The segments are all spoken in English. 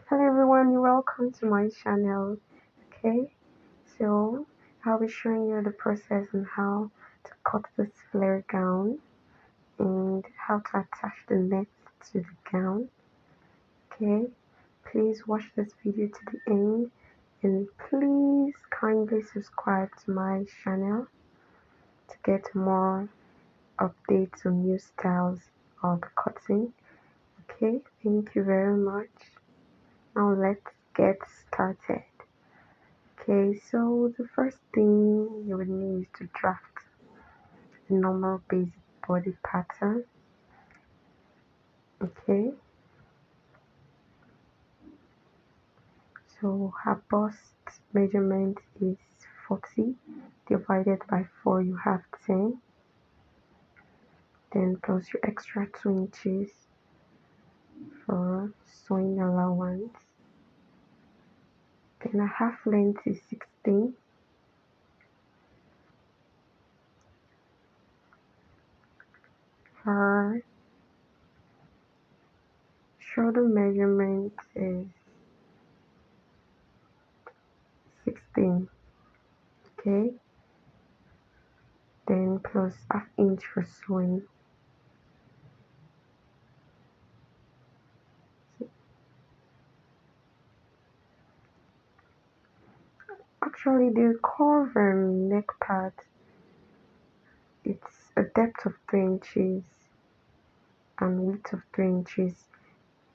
Hello everyone, welcome to my channel. Okay, so I'll be showing you the process on how to cut this flare gown and how to attach the net to the gown. Okay, please watch this video to the end and please kindly subscribe to my channel to get more updates on new styles of cutting. Okay, thank you very much. Now let's get started. Okay, so the first thing you would need is to draft a normal basic body pattern. Okay, so her bust measurement is 40 divided by 4, you have 10, then plus your extra 2 inches for sewing allowance. Then her half length is 16. Her shoulder measurement is 16. Okay, then plus half inch for sewing. Actually, the curve neck part, it's a depth of 3 inches and width of 3 inches.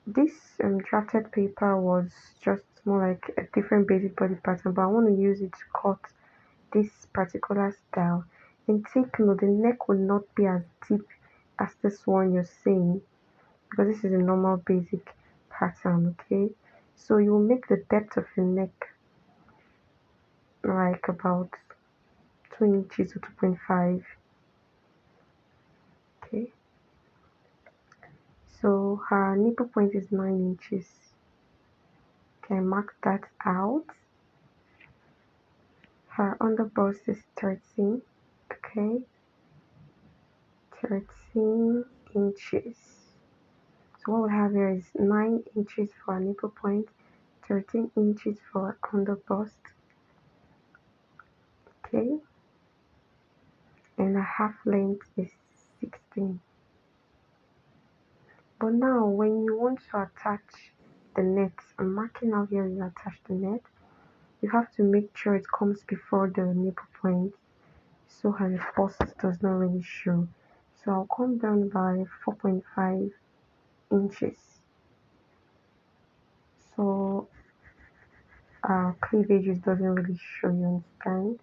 This drafted paper was just more like a different basic body pattern, but I want to use it to cut this particular style. And take note, the neck will not be as deep as this one you're seeing, because this is a normal basic pattern. Okay, so you will make the depth of your neck like about 2 inches or 2.5. Okay, so her nipple point is 9 inches. Okay, mark that out. Her underbust is 13. Okay, 13 inches. So what we have here is 9 inches for her nipple point, 13 inches for her underbust. Okay, and her half length is 16. But now when you want to attach the net, I'm marking out here you attach the net, you have to make sure it comes before the nipple point so her bust does not really show. So I'll come down by 4.5 inches. So cleavages doesn't really show, you understand?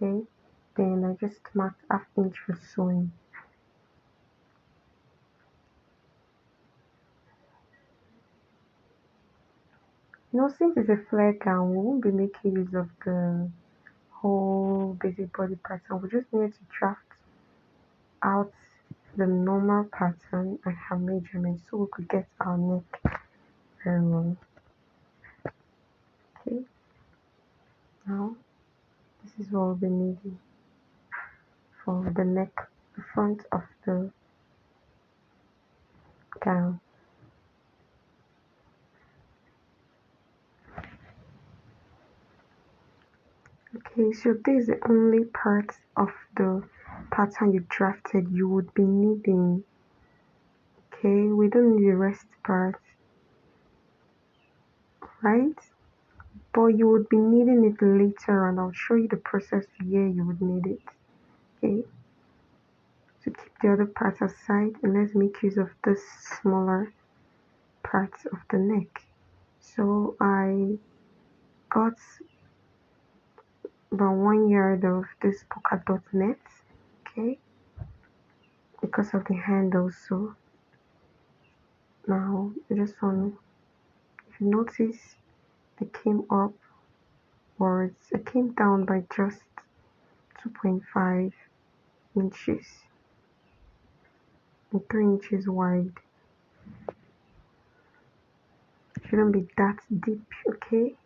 Okay, then I just marked half inch for sewing. Since it's a flare gown, we won't be making use of the whole basic body pattern. We just need to draft out the normal pattern and her measurements so we could get our neck very well. Okay, now this is what we'll be needing for the neck, the front of the gown. Okay, so this is the only part of the pattern you drafted you would be needing. Okay, we don't need the rest part, right? But you would be needing it later and I'll show you the process where you would need it. Okay, so keep the other parts aside and let's make use of this smaller parts of the neck. So I got about 1 yard of this polka dot net. Okay, because of the handle. So now I just want, if you notice, I came up, or I came down by just 2.5 inches and 3 inches wide. Shouldn't be that deep. Okay,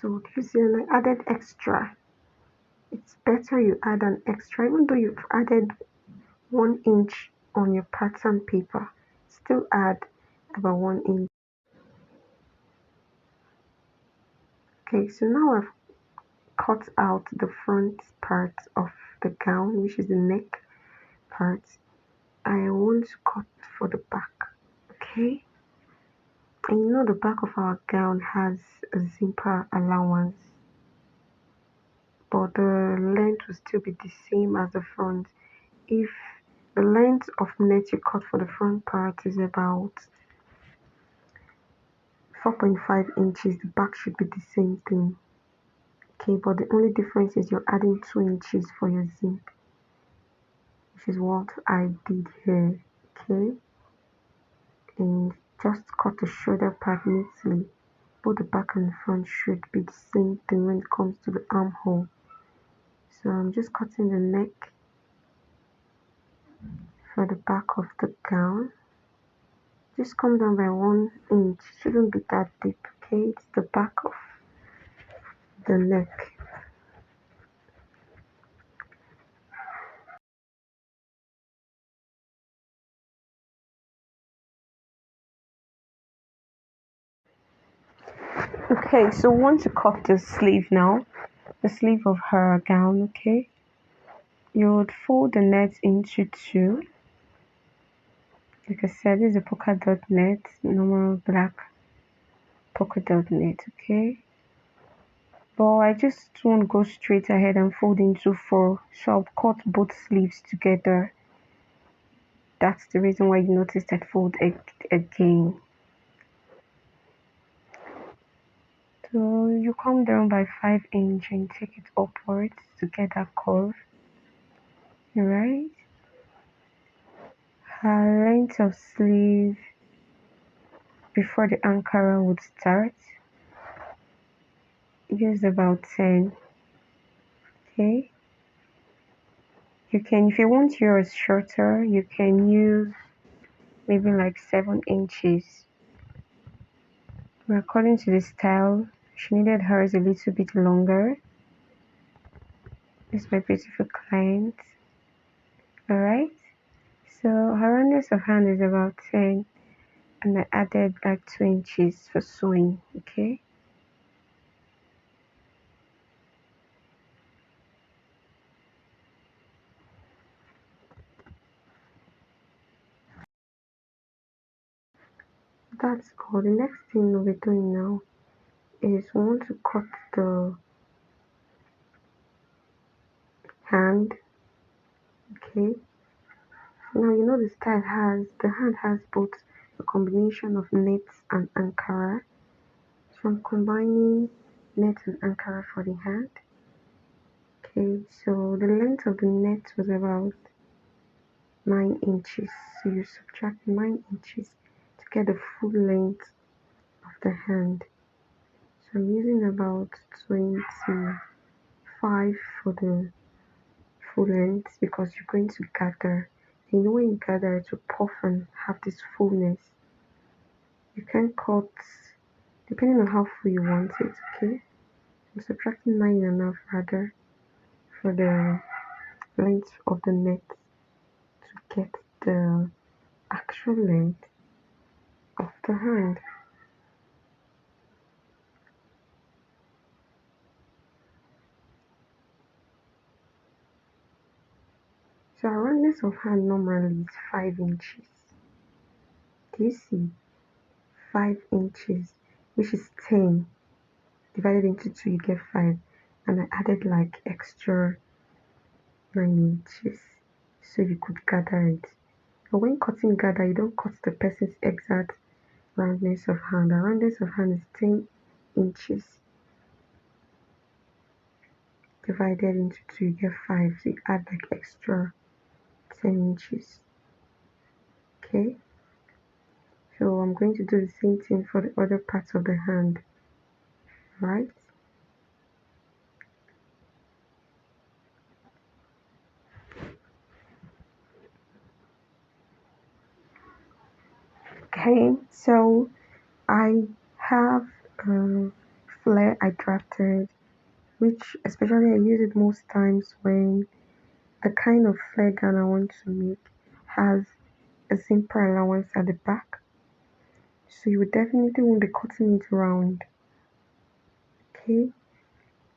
So this year I added extra. It's better you add an extra, even though you've added 1 inch on your pattern paper. Still add about 1 inch. Okay, so now I've cut out the front part of the gown, which is the neck part. I want to cut for the back. Okay, and you know the back of our gown has a zipper allowance, but the length will still be the same as the front. If the length of net you cut for the front part is about 4.5 inches, the back should be the same thing. Okay, but the only difference is you're adding 2 inches for your zip, which is what I did here. Okay, and just cut the shoulder part neatly. Both the back and the front should be the same thing when it comes to the armhole. So I'm just cutting the neck for the back of the gown. Just come down by 1 inch. Shouldn't be that deep. Okay, it's the back of the neck. Okay, so once you cut the sleeve now, the sleeve of her gown, okay, you would fold the net into two. Like I said, this is a polka dot net, normal black polka dot net, okay. But I just won't go straight ahead and fold into four, so I'll cut both sleeves together. That's the reason why you noticed I fold again. So you come down by 5 inch and take it upwards to get that curve. Alright. Her length of sleeve before the Ankara would start is about 10. Okay. You can, if you want yours shorter, you can use maybe like 7 inches. But according to the style, she needed hers a little bit longer. This is my beautiful client. Alright. So her roundness of hand is about 10, and I added like 2 inches for sewing. Okay. That's all. The next thing we'll be doing now is we want to cut the hand. Okay. Now you know the hand has both a combination of net and Ankara. So I'm combining net and Ankara for the hand. Okay, so the length of the net was about 9 inches. So you subtract 9 inches to get the full length of the hand. So I'm using about 25 for the full length because you're going to gather. And you know when you gather it will puff and have this fullness. You can cut depending on how full you want it, okay? I'm subtracting 9.5 rather for the length of the net to get the actual length of the hand. So our roundness of hand normally is 5 inches. Do you see? 5 inches, which is 10 divided into 2, you get 5. And I added like extra 9 inches so you could gather it. But when cutting gather, you don't cut the person's exact roundness of hand. The roundness of hand is 10 inches divided into 2, you get 5. So you add like extra 10 inches. Okay, so I'm going to do the same thing for the other parts of the hand, right? Okay, so I have flare I drafted, which especially I use it most times when the kind of flare gown I want to make has a zipper allowance at the back. So you would definitely want to be cutting it round. Okay,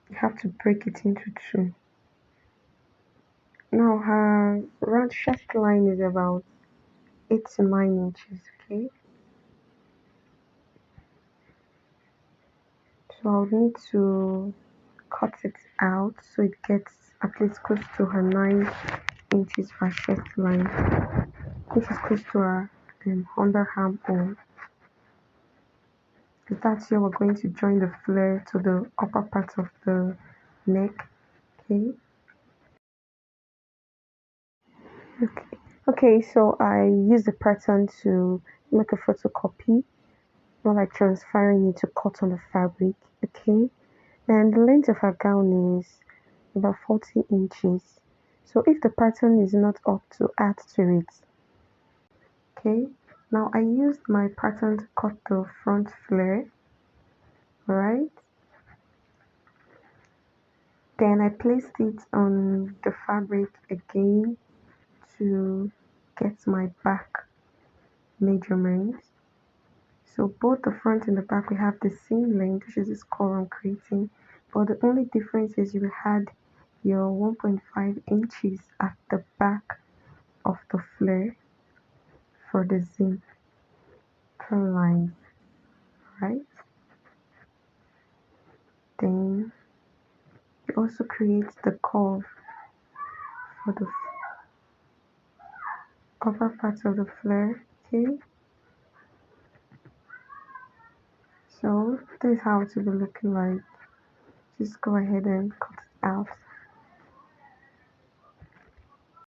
you have to break it into two. Now her round chest line is about 8 to 9 inches. Okay, so I'll need to cut it out so it gets at least close to her 9 inches for her chest line, which is close to her underarm hole. Because that's where we're going to join the flare to the upper part of the neck. Okay. Okay. Okay, so I use the pattern to make a photocopy, not like transferring it to cut on the fabric. Okay. And the length of her gown is about 40 inches. So if the pattern is not up to add to it, okay. Now I used my pattern to cut the front flare, alright. Then I placed it on the fabric again to get my back measurement. So both the front and the back we have the same length, which is this curve I'm creating, but the only difference is you had your 1.5 inches at the back of the flare for the zip line, right? Then you also create the curve for the upper part of the flare. Okay, so this is how it will be looking like. Just go ahead and cut it out.